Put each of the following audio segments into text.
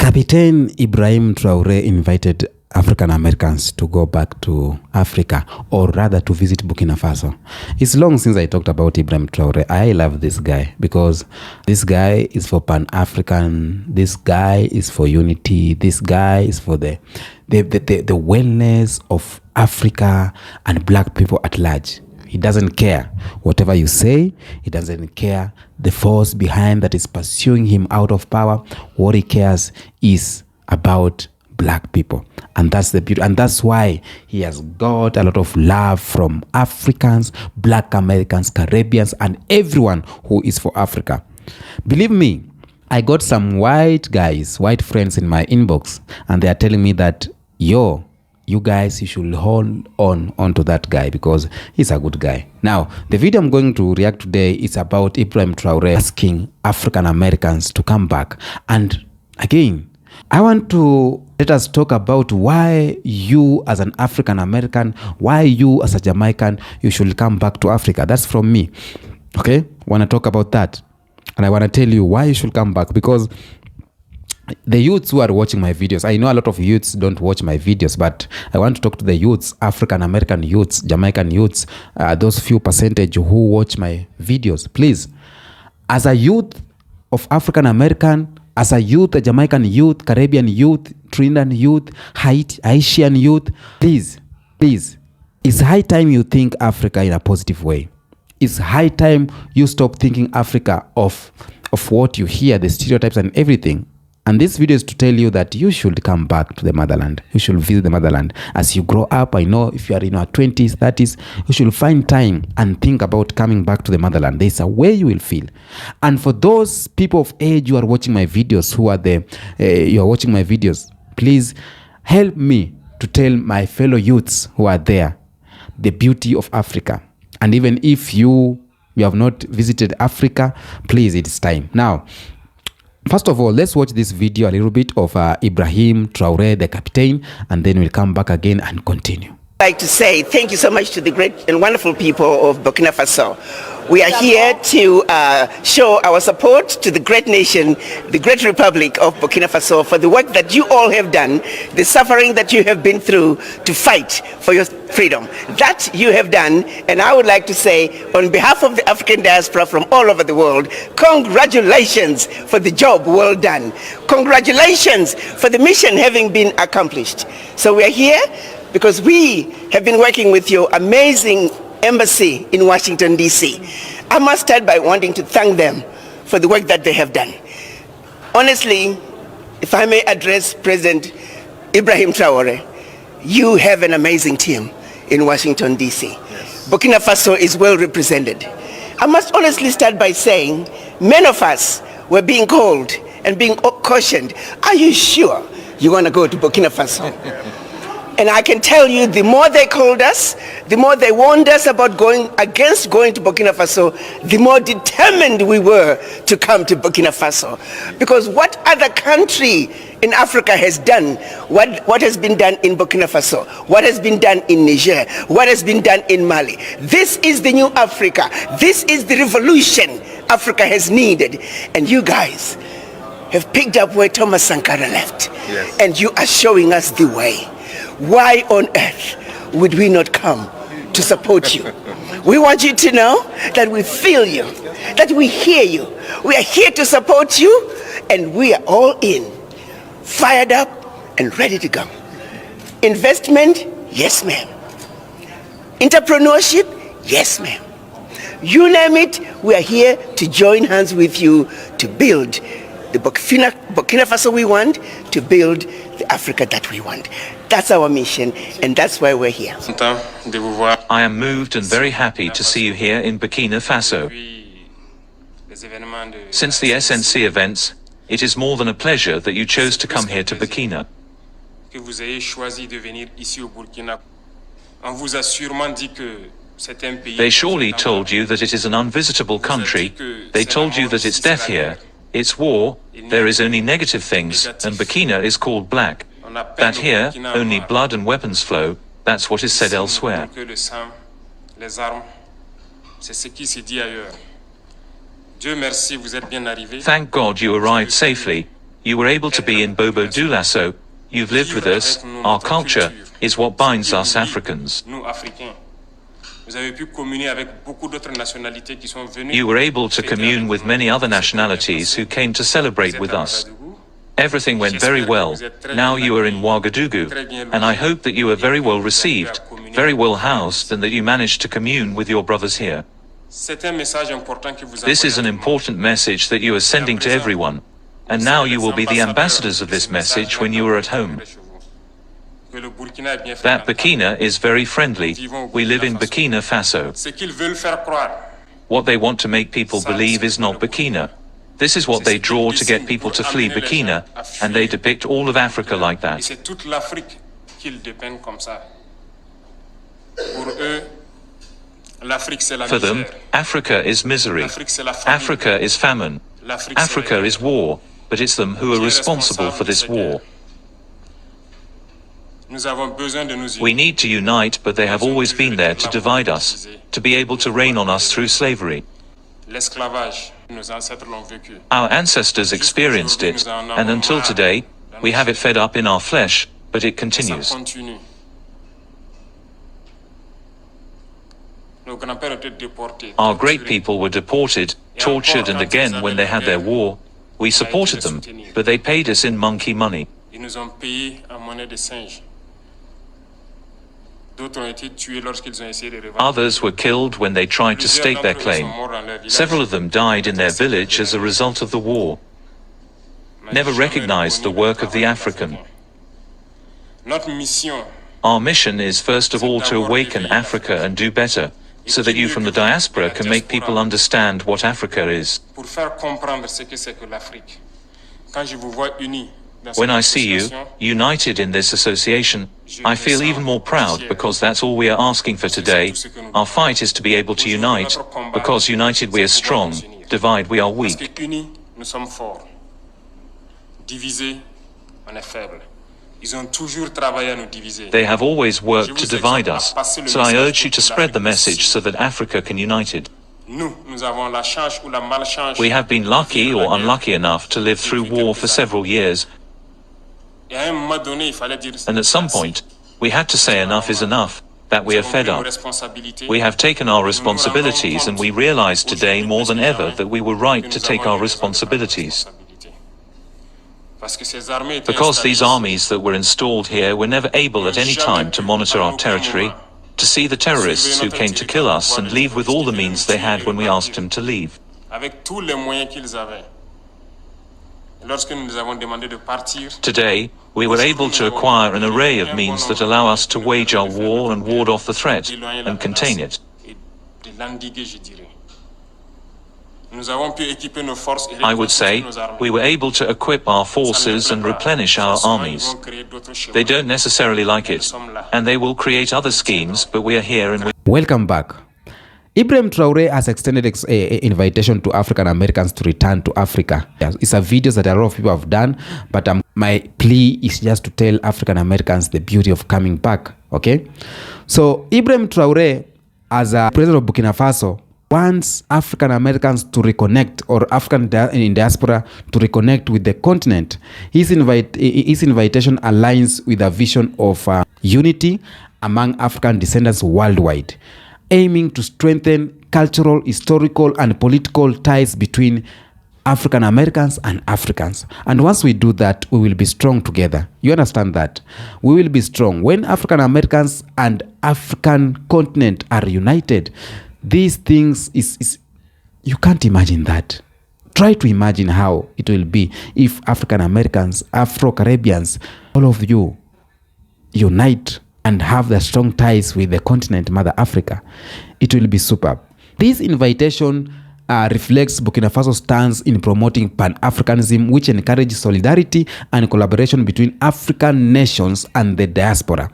Captain Ibrahim Traore invited African Americans to go back to Africa, or rather to visit Burkina Faso. It's long since I talked about Ibrahim Traore. I love this guy because this guy is for Pan-African, this guy is for unity, this guy is for the wellness of Africa and black people at large. He doesn't care whatever you say. He doesn't care the force behind that is pursuing him out of power. What he cares is about black people. And that's the beauty. And that's why he has got a lot of love from Africans, black Americans, Caribbeans, and everyone who is for Africa. Believe me, I got some white guys, white friends in my inbox, and they are telling me that, you guys, you should hold on to that guy because he's a good guy. Now, the video I'm going to react today is about Ibrahim Traore asking African Americans to come back. And again, I want to let us talk about why you as an African American, why you as a Jamaican, you should come back to Africa. That's from me. Okay? I want to talk about that. And I want to tell you why you should come back, because the youths who are watching my videos, I know a lot of youths don't watch my videos, but I want to talk to the youths, African American youths, Jamaican youths, those few percentage who watch my videos. Please, as a youth of African American, as a youth, a Jamaican youth, Caribbean youth, Trinidad youth, Haitian youth, please, it's high time you think Africa in a positive way. It's high time you stop thinking Africa of what you hear, the stereotypes and everything. And this video is to tell you that you should come back to the motherland. You should visit the motherland. As you grow up, I know if you are in your 20s, 30s, you should find time and think about coming back to the motherland. There's a way you will feel. And for those people of age who are watching my videos, you are watching my videos, please help me to tell my fellow youths who are there the beauty of Africa. And even if you have not visited Africa, please, it's time. Now, first of all, let's watch this video, a little bit of Ibrahim Traore, the captain, and then we'll come back again and continue. I'd like to say thank you so much to the great and wonderful people of Burkina Faso. We are here to show our support to the great nation, the great republic of Burkina Faso, for the work that you all have done, the suffering that you have been through to fight for your freedom. That you have done, and I would like to say, on behalf of the African diaspora from all over the world, congratulations for the job well done. Congratulations for the mission having been accomplished. So we are here because we have been working with your amazing embassy in Washington, D.C. I must start by wanting to thank them for the work that they have done. Honestly, if I may address President Ibrahim Traore, you have an amazing team in Washington, D.C. Yes. Burkina Faso is well represented. I must honestly start by saying many of us were being called and being cautioned, are you sure you want to go to Burkina Faso? And I can tell you, the more they called us, the more they warned us about going to Burkina Faso, the more determined we were to come to Burkina Faso. Because what other country in Africa has done what has been done in Burkina Faso, what has been done in Niger, what has been done in Mali? This is the new Africa. This is the revolution Africa has needed. And you guys have picked up where Thomas Sankara left. Yes. And you are showing us the way. Why on earth would we not come to support you? We want you to know that we feel you, that we hear you. We are here to support you, and we are all in, fired up and ready to go. Investment, yes ma'am. Entrepreneurship, yes ma'am. You name it, we are here to join hands with you to build the Burkina Faso we want, to build the Africa that we want. That's our mission, and that's why we're here. I am moved and very happy to see you here in Burkina Faso. Since the SNC events, it is more than a pleasure that you chose to come here to Burkina. They surely told you that it is an unvisitable country. They told you that it's death here, it's war, there is only negative things, and Burkina is called black. That here, only blood and weapons flow, that's what is said elsewhere. Thank God you arrived safely. You were able to be in Bobo Dioulasso. You've lived with us. Our culture is what binds us Africans. You were able to commune with many other nationalities who came to celebrate with us. Everything went very well. Now you are in Ouagadougou, and I hope that you are very well received, very well housed, and that you managed to commune with your brothers here. This is an important message that you are sending to everyone, and now you will be the ambassadors of this message when you are at home. That Burkina is very friendly. We live in Burkina Faso. What they want to make people believe is not Burkina. This is what they draw to get people to flee Burkina, and they depict all of Africa like that. For them, Africa is misery. Africa is famine. Africa is war, but it's them who are responsible for this war. We need to unite, but they have always been there to divide us, to be able to reign on us through slavery. Our ancestors experienced it, and until today, we have it fed up in our flesh, but it continues. Our great people were deported, tortured, and again when they had their war, we supported them, but they paid us in monkey money. Others were killed when they tried to stake their claim. Several of them died in their village as a result of the war. Never recognized the work of the African. Our mission is first of all to awaken Africa and do better, so that you from the diaspora can make people understand what Africa is. When I see you, united in this association, I feel even more proud because that's all we are asking for today. Our fight is to be able to unite, because united we are strong, divide we are weak. They have always worked to divide us, so I urge you to spread the message so that Africa can unite it. We have been lucky or unlucky enough to live through war for several years, and at some point, we had to say enough is enough, that we are fed up. We have taken our responsibilities, and we realize today more than ever that we were right to take our responsibilities. Because these armies that were installed here were never able at any time to monitor our territory, to see the terrorists who came to kill us and leave with all the means they had when we asked them to leave. Today, we were able to acquire an array of means that allow us to wage our war and ward off the threat and contain it. I would say, we were able to equip our forces and replenish our armies. They don't necessarily like it, and they will create other schemes, but we are here and we... Welcome back. Ibrahim Traore has extended an invitation to African Americans to return to Africa. It's a video that a lot of people have done, but my plea is just to tell African Americans the beauty of coming back, okay? So Ibrahim Traore, as a president of Burkina Faso, wants African Americans to reconnect, or African in diaspora to reconnect with the continent. His invitation aligns with a vision of unity among African descendants worldwide, aiming to strengthen cultural, historical, and political ties between African Americans and Africans. And once we do that, we will be strong together. You understand that? We will be strong. When African Americans and African continent are united, these things is you can't imagine that. Try to imagine how it will be if African Americans, Afro-Caribbeans, all of you unite and have the strong ties with the continent, Mother Africa. It will be superb. This invitation reflects Burkina Faso's stance in promoting Pan-Africanism, which encourages solidarity and collaboration between African nations and the diaspora.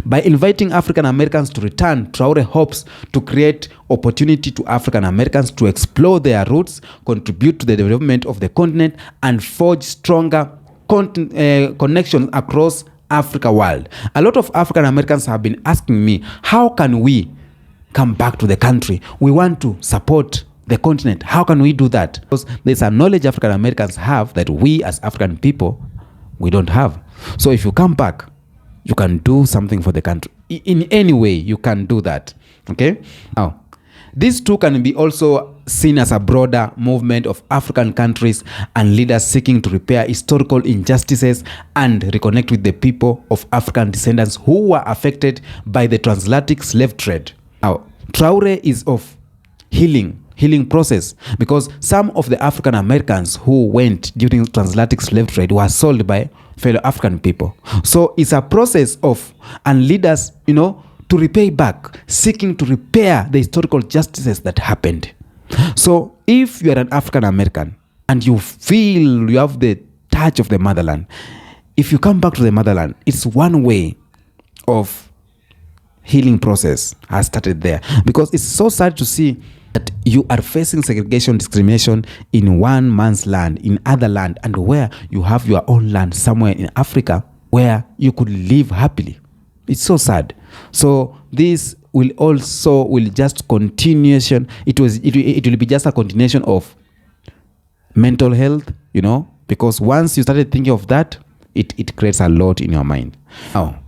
By inviting African Americans to return, Traore hopes to create opportunity to African Americans to explore their roots, contribute to the development of the continent, and forge stronger connections across Africa world. A lot of African Americans have been asking me, how can we come back to the country? We want to support the continent. How can we do that? Because there's a knowledge African Americans have that we as African people, we don't have. So if you come back, you can do something for the country. In any way, you can do that. Okay? Now, these two can be also seen as a broader movement of African countries and leaders seeking to repair historical injustices and reconnect with the people of African descendants who were affected by the transatlantic slave trade. Now, Traore is of healing process, because some of the African Americans who went during transatlantic slave trade were sold by fellow African people. So it's a process of, and leaders, to repay back, seeking to repair the historical justices that happened. So if you are an African American and you feel you have the touch of the motherland, if you come back to the motherland, it's one way of healing process has started there. Because it's so sad to see that you are facing segregation, discrimination in one man's land, in other land, and where you have your own land somewhere in Africa where you could live happily. It's so sad. So this will just continuation. It will be just a continuation of mental health, because once you started thinking of that, it creates a lot in your mind. Now,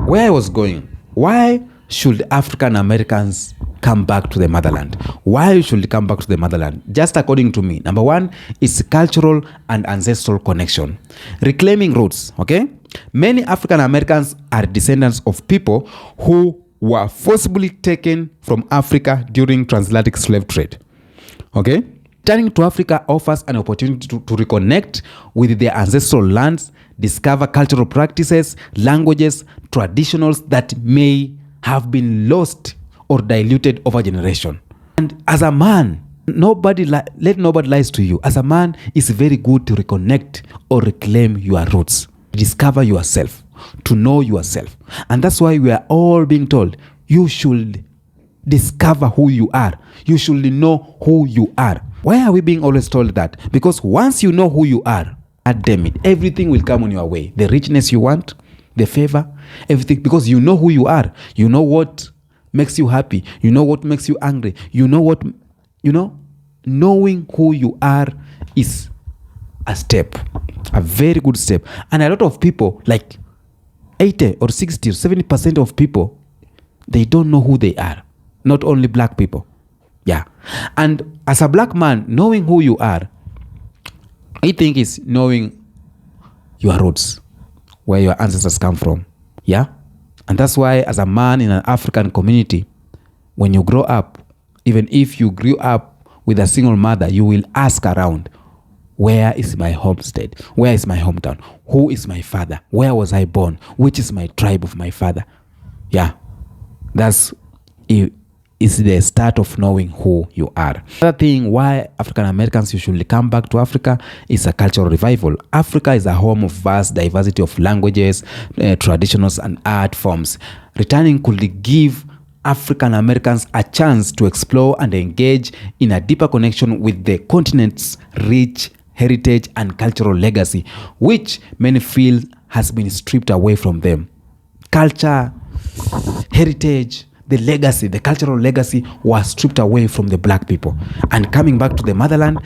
where I was going, why should African Americans come back to the motherland? Why should they come back to the motherland? Just according to me, number one is cultural and ancestral connection. Reclaiming roots, okay? Many African Americans are descendants of people who were forcibly taken from Africa during transatlantic slave trade, okay? Returning to Africa offers an opportunity to reconnect with their ancestral lands, discover cultural practices, languages, traditionals that may have been lost or diluted over generation. And as a man, let nobody lies to you. As a man, it's very good to reconnect or reclaim your roots, discover yourself, to know yourself. And that's why we are all being told, you should discover who you are. You should know who you are. Why are we being always told that? Because once you know who you are, God damn it, everything will come on your way. The richness you want, the favor, everything, because you know who you are. You know what makes you happy. You know what makes you angry. Knowing who you are is a step, a very good step. And a lot of people, like 80 or 60 or 70% of people, they don't know who they are. Not only black people. Yeah. And as a black man, knowing who you are, I think is knowing your roots, where your ancestors come from. Yeah? And that's why as a man in an African community, when you grow up, even if you grew up with a single mother, you will ask around, where is my homestead? Where is my hometown? Who is my father? Where was I born? Which is my tribe of my father? Yeah. That's it. Is the start of knowing who you are. Another thing why African Americans usually come back to Africa is a cultural revival. Africa is a home of vast diversity of languages, traditions, and art forms. Returning could give African Americans a chance to explore and engage in a deeper connection with the continent's rich heritage and cultural legacy, which many feel has been stripped away from them. Culture, heritage, the legacy, the cultural legacy was stripped away from the black people. And coming back to the motherland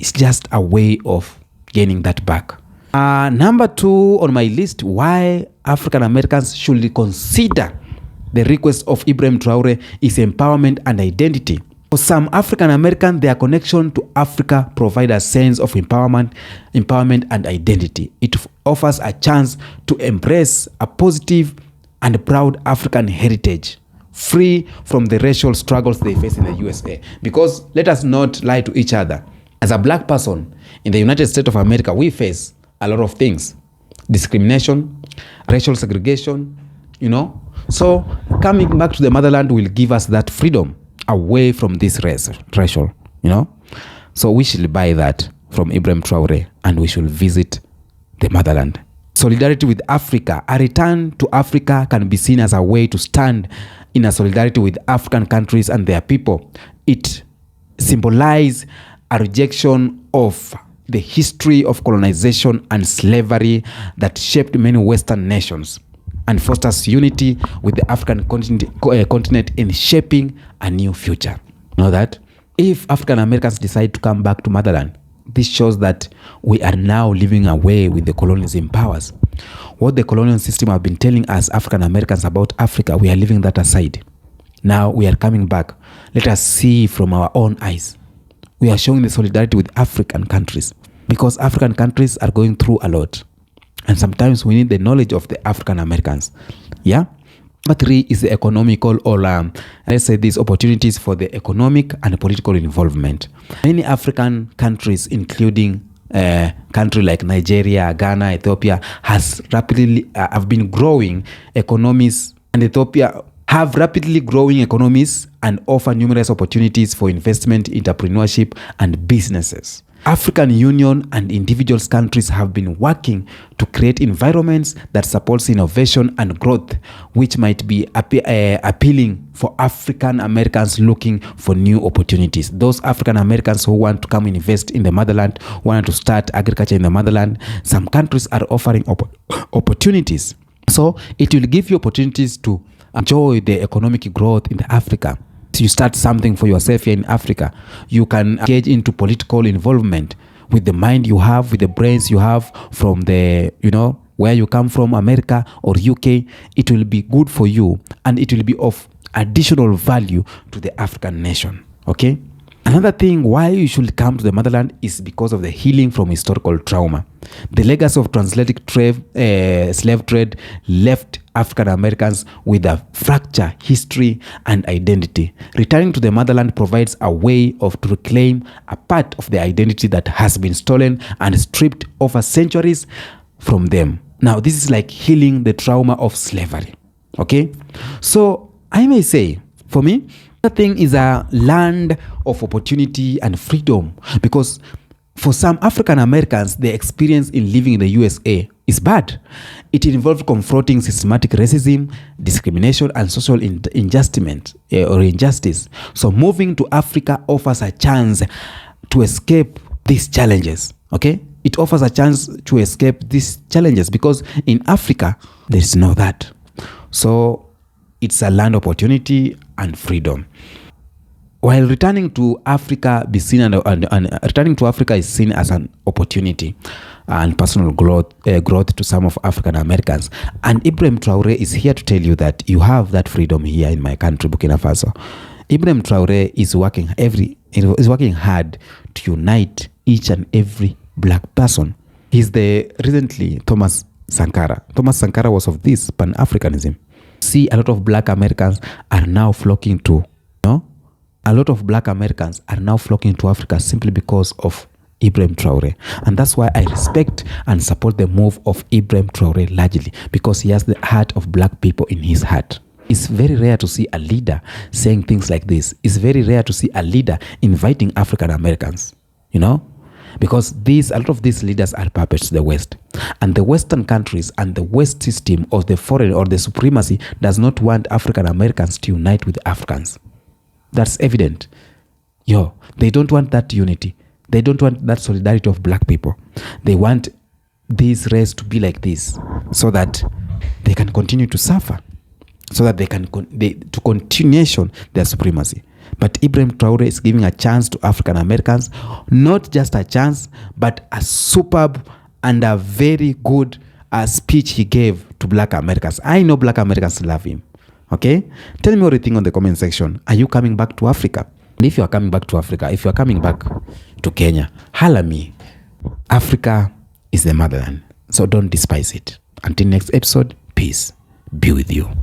is just a way of gaining that back. Number 2 on my list, why African Americans should consider the request of Ibrahim Traore is empowerment and identity. For some African Americans, their connection to Africa provides a sense of empowerment and identity. It offers a chance to embrace a positive and proud African heritage, free from the racial struggles they face in the USA. Because let us not lie to each other. As a black person in the United States of America, we face a lot of things. Discrimination, racial segregation, So coming back to the motherland will give us that freedom away from this racial, So we should buy that from Ibrahim Traore and we should visit the motherland. Solidarity with Africa. A return to Africa can be seen as a way to stand in a solidarity with African countries and their people. It symbolizes a rejection of the history of colonization and slavery that shaped many Western nations and fosters unity with the African continent in shaping a new future. You know that? If African Americans decide to come back to motherland, this shows that we are now living away with the colonialism powers. What the colonial system have been telling us African Americans about Africa, we are leaving that aside. Now we are coming back. Let us see from our own eyes. We are showing the solidarity with African countries because African countries are going through a lot. And sometimes we need the knowledge of the African Americans. Yeah? Number 3 is the economical or let's say these opportunities for the economic and political involvement. Many African countries, including country like Nigeria, Ghana, Ethiopia, have been growing economies, and Ethiopia have rapidly growing economies and offer numerous opportunities for investment, entrepreneurship, and businesses. African Union and individual countries have been working to create environments that supports innovation and growth, which might be appealing for African Americans looking for new opportunities. Those African Americans who want to come invest in the motherland, want to start agriculture in the motherland, some countries are offering opportunities. So it will give you opportunities to enjoy the economic growth in Africa. You start something for yourself here in Africa. You can engage into political involvement with the mind you have, with the brains you have from the, where you come from, America or UK. It will be good for you and it will be of additional value to the African nation. Okay? Another thing why you should come to the motherland is because of the healing from historical trauma. The legacy of transatlantic slave trade left African Americans with a fractured history and identity. Returning to the motherland provides a way to reclaim a part of the identity that has been stolen and stripped over centuries from them. Now, this is like healing the trauma of slavery. Okay? So, I may say, for me, the thing is a land of opportunity and freedom, because for some African Americans, the experience in living in the USA is bad. It involves confronting systematic racism, discrimination, and social injustice. So moving to Africa offers a chance to escape these challenges. Okay? It offers a chance to escape these challenges because in Africa, there is no that. So it's a land opportunity and freedom. While returning to Africa be seen and returning to Africa is seen as an opportunity and personal growth to some of African Americans. And Ibrahim Traore is here to tell you that you have that freedom here in my country, Burkina Faso. Ibrahim Traore is working hard to unite each and every black person. He's the recently Thomas Sankara. Thomas Sankara was of this Pan-Africanism. See, a lot of black Americans are now flocking to, a lot of black Americans are now flocking to Africa simply because of Ibrahim Traore. And that's why I respect and support the move of Ibrahim Traore largely, because he has the heart of black people in his heart. It's very rare to see a leader saying things like this. It's very rare to see a leader inviting African Americans, because a lot of these leaders are puppets to the West. And the Western countries and the West system of the foreign or the supremacy does not want African Americans to unite with Africans. That's evident. They don't want that unity. They don't want that solidarity of black people. They want this race to be like this so that they can continue to suffer, so that they can to continuation their supremacy. But Ibrahim Traore is giving a chance to African Americans, not just a chance, but a superb and a very good speech he gave to black Americans. I know black Americans love him. Okay? Tell me what you think on the comment section. Are you coming back to Africa? And if you are coming back to Africa, if you are coming back to Kenya, holla me. Africa is the motherland. So don't despise it. Until next episode, peace be with you.